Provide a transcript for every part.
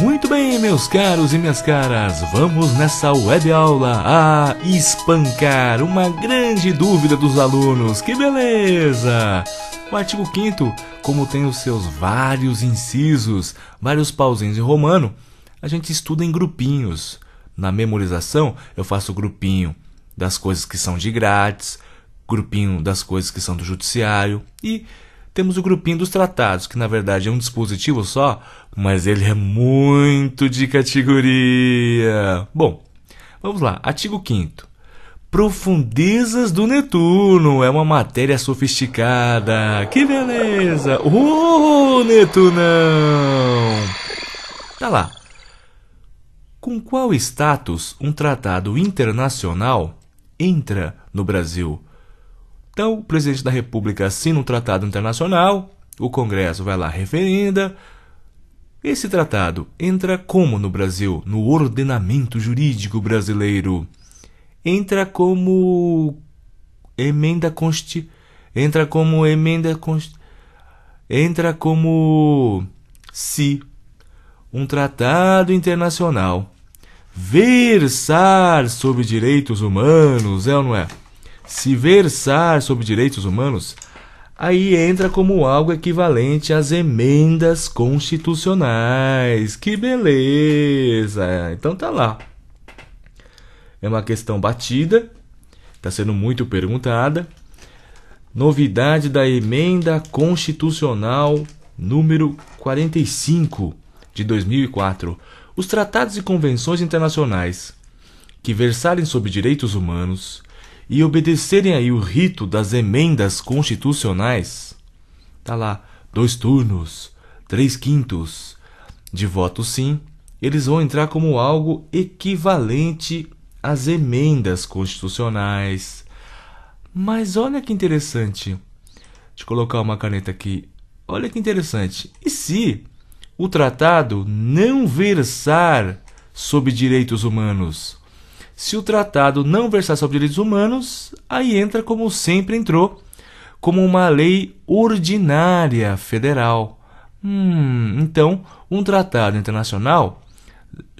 Muito bem, meus caros e minhas caras, vamos nessa web aula a espancar uma grande dúvida dos alunos. Que beleza! O artigo 5º, como tem os seus vários incisos, vários pauzinhos em romano, a gente estuda em grupinhos. Na memorização, eu faço grupinho das coisas que são de grátis, grupinho das coisas que são do judiciário e temos o grupinho dos tratados, que na verdade é um dispositivo só, mas ele é muito de categoria. Bom, vamos lá. Artigo 5º. Profundezas do Netuno. É uma matéria sofisticada. Que beleza! Netunão! Tá lá. Com qual status um tratado internacional entra no Brasil? Então, o presidente da República assina um tratado internacional, o Congresso vai lá, referenda. Esse tratado entra como no Brasil? No ordenamento jurídico brasileiro. Entra como emenda entra como se um tratado internacional versar sobre direitos humanos, é ou não é? Se versar sobre direitos humanos, aí entra como algo equivalente às emendas constitucionais. Que beleza! Então tá lá. É uma questão batida, está sendo muito perguntada. Novidade da emenda constitucional número 45 de 2004. Os tratados e convenções internacionais que versarem sobre direitos humanos e obedecerem aí o rito das emendas constitucionais, tá lá, 2 turnos, 3/5 de voto sim, eles vão entrar como algo equivalente às emendas constitucionais. Mas olha que interessante, deixa eu colocar uma caneta aqui, olha que interessante, e se o tratado não versar sobre direitos humanos? Se o tratado não versar sobre direitos humanos, aí entra como sempre entrou, como uma lei ordinária federal. Então, um tratado internacional,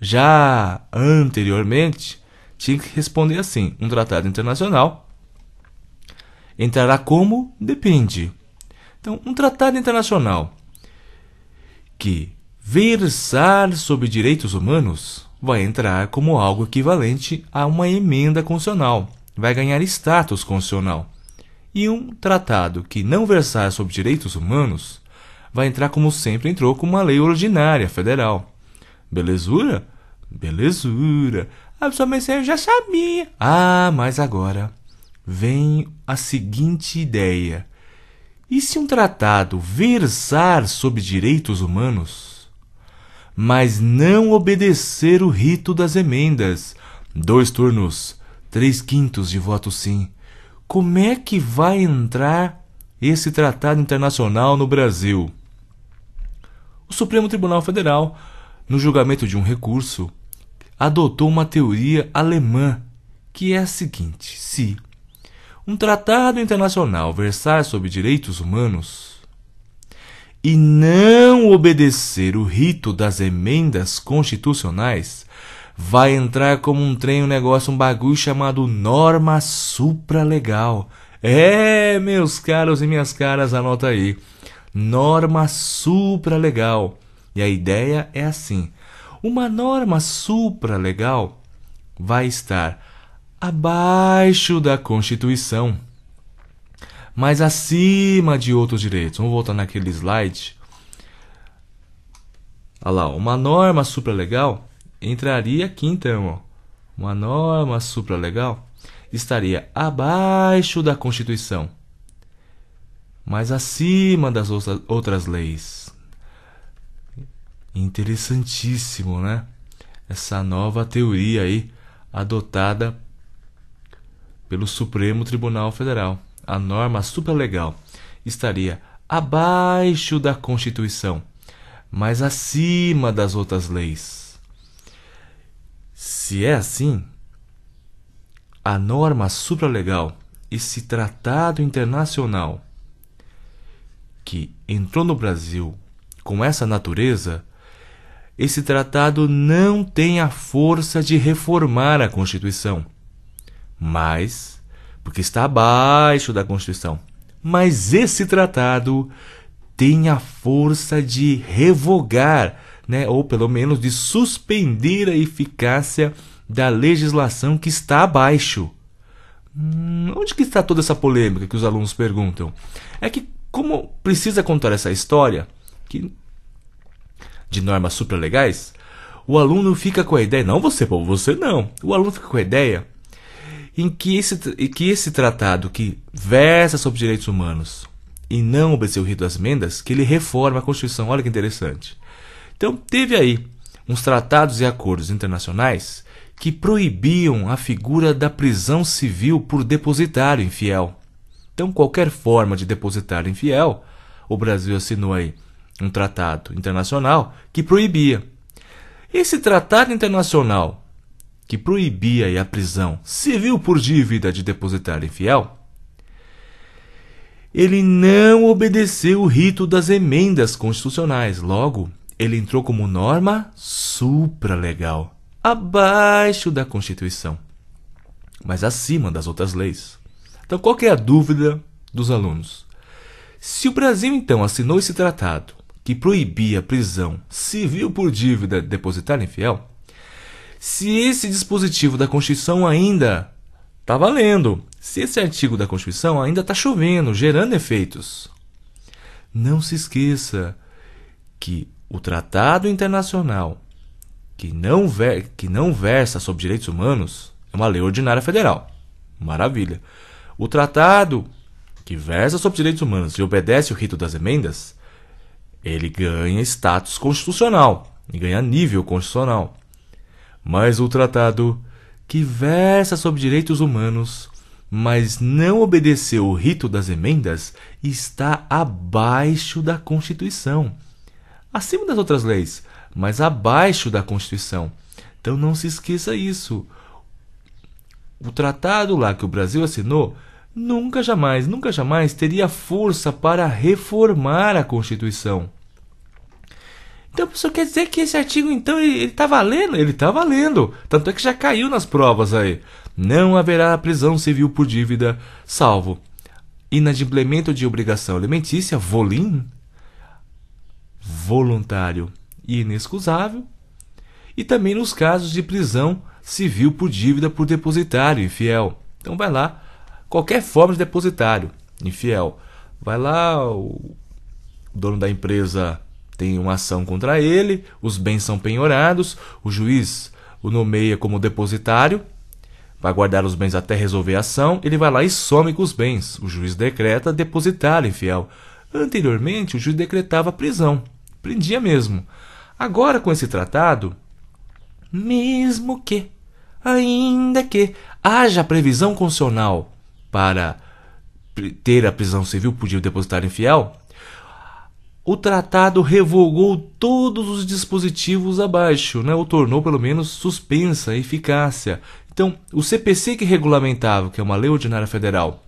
já anteriormente, tinha que responder assim. Um tratado internacional entrará como? Depende. Então, um tratado internacional que versar sobre direitos humanos vai entrar como algo equivalente a uma emenda constitucional, vai ganhar status constitucional. E um tratado que não versar sobre direitos humanos vai entrar como sempre entrou, como uma lei ordinária federal. Belezura? Belezura. Mas eu já sabia. Mas agora vem a seguinte ideia. E se um tratado versar sobre direitos humanos, mas não obedecer o rito das emendas, 2 turnos, 3/5 de voto sim, como é que vai entrar esse tratado internacional no Brasil? O Supremo Tribunal Federal, no julgamento de um recurso, adotou uma teoria alemã, que é a seguinte: se um tratado internacional versar sobre direitos humanos e não obedecer o rito das emendas constitucionais, vai entrar como um bagulho chamado norma supralegal. Meus caros e minhas caras, anota aí. Norma supralegal. E a ideia é assim: uma norma supralegal vai estar abaixo da Constituição, mas acima de outros direitos. Vamos voltar naquele slide. Olha lá, uma norma supralegal entraria aqui então. Uma norma supralegal estaria abaixo da Constituição, mas acima das outras leis. Interessantíssimo, né? Essa nova teoria aí, adotada pelo Supremo Tribunal Federal. A norma supralegal estaria abaixo da Constituição, mas acima das outras leis. Se é assim, a norma supralegal, esse tratado internacional que entrou no Brasil com essa natureza, esse tratado não tem a força de reformar a Constituição, mas porque está abaixo da Constituição. Mas esse tratado tem a força de revogar, né, ou pelo menos de suspender a eficácia da legislação que está abaixo. Onde que está toda essa polêmica que os alunos perguntam? É que, como precisa contar essa história de normas supralegais, o aluno fica com a ideia, não você, pô, você não. O aluno fica com a ideia em que esse tratado que versa sobre direitos humanos e não obedeceu o rito das emendas, que ele reforma a Constituição. Olha que interessante. Então, teve aí uns tratados e acordos internacionais que proibiam a figura da prisão civil por depositário infiel. Então, qualquer forma de depositário infiel, o Brasil assinou aí um tratado internacional que proibia. Esse tratado internacional que proibia aí a prisão civil por dívida de depositário infiel, ele não obedeceu o rito das emendas constitucionais. Logo, ele entrou como norma supralegal, abaixo da Constituição, mas acima das outras leis. Então, qual que é a dúvida dos alunos? Se o Brasil, então, assinou esse tratado que proibia a prisão civil por dívida de depositário infiel, se esse dispositivo da Constituição ainda está valendo, se esse artigo da Constituição ainda está chovendo, gerando efeitos, não se esqueça que o tratado internacional que não versa sobre direitos humanos é uma lei ordinária federal. Maravilha. O tratado que versa sobre direitos humanos e obedece o rito das emendas, ele ganha status constitucional, e ganha nível constitucional. Mas o tratado que versa sobre direitos humanos, mas não obedeceu o rito das emendas, está abaixo da Constituição. Acima das outras leis, mas abaixo da Constituição. Então não se esqueça isso. O tratado lá que o Brasil assinou nunca jamais teria força para reformar a Constituição. Então, professor, quer dizer que esse artigo, então, ele está valendo? Ele está valendo. Tanto é que já caiu nas provas aí. Não haverá prisão civil por dívida, salvo inadimplemento de obrigação alimentícia, VOLIM, voluntário e inexcusável, e também nos casos de prisão civil por dívida por depositário infiel. Então vai lá, qualquer forma de depositário infiel. Vai lá, o dono da empresa tem uma ação contra ele, os bens são penhorados, o juiz o nomeia como depositário, vai guardar os bens até resolver a ação, ele vai lá e some com os bens. O juiz decreta depositário infiel. Anteriormente, o juiz decretava prisão, prendia mesmo. Agora, com esse tratado, mesmo que, ainda que haja previsão constitucional para ter a prisão civil por dívida depositário infiel, o tratado revogou todos os dispositivos abaixo, né? Ou tornou, pelo menos, suspensa a eficácia. Então, o CPC que regulamentava, que é uma lei ordinária federal,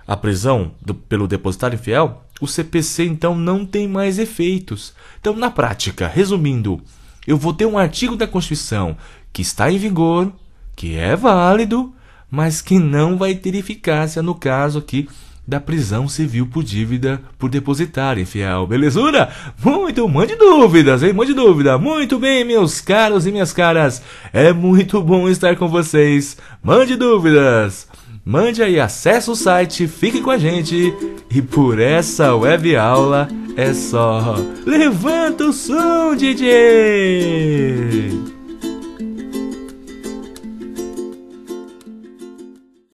a prisão pelo depositário infiel, o CPC, então, não tem mais efeitos. Então, na prática, resumindo, eu vou ter um artigo da Constituição que está em vigor, que é válido, mas que não vai ter eficácia no caso aqui da prisão civil por dívida por depositário infiel. Belezura? Mande dúvidas, hein? Mande dúvida. Muito bem, meus caros e minhas caras. É muito bom estar com vocês. Mande dúvidas. Mande aí, acesse o site, fique com a gente. E por essa web aula é só. Levanta o som, DJ!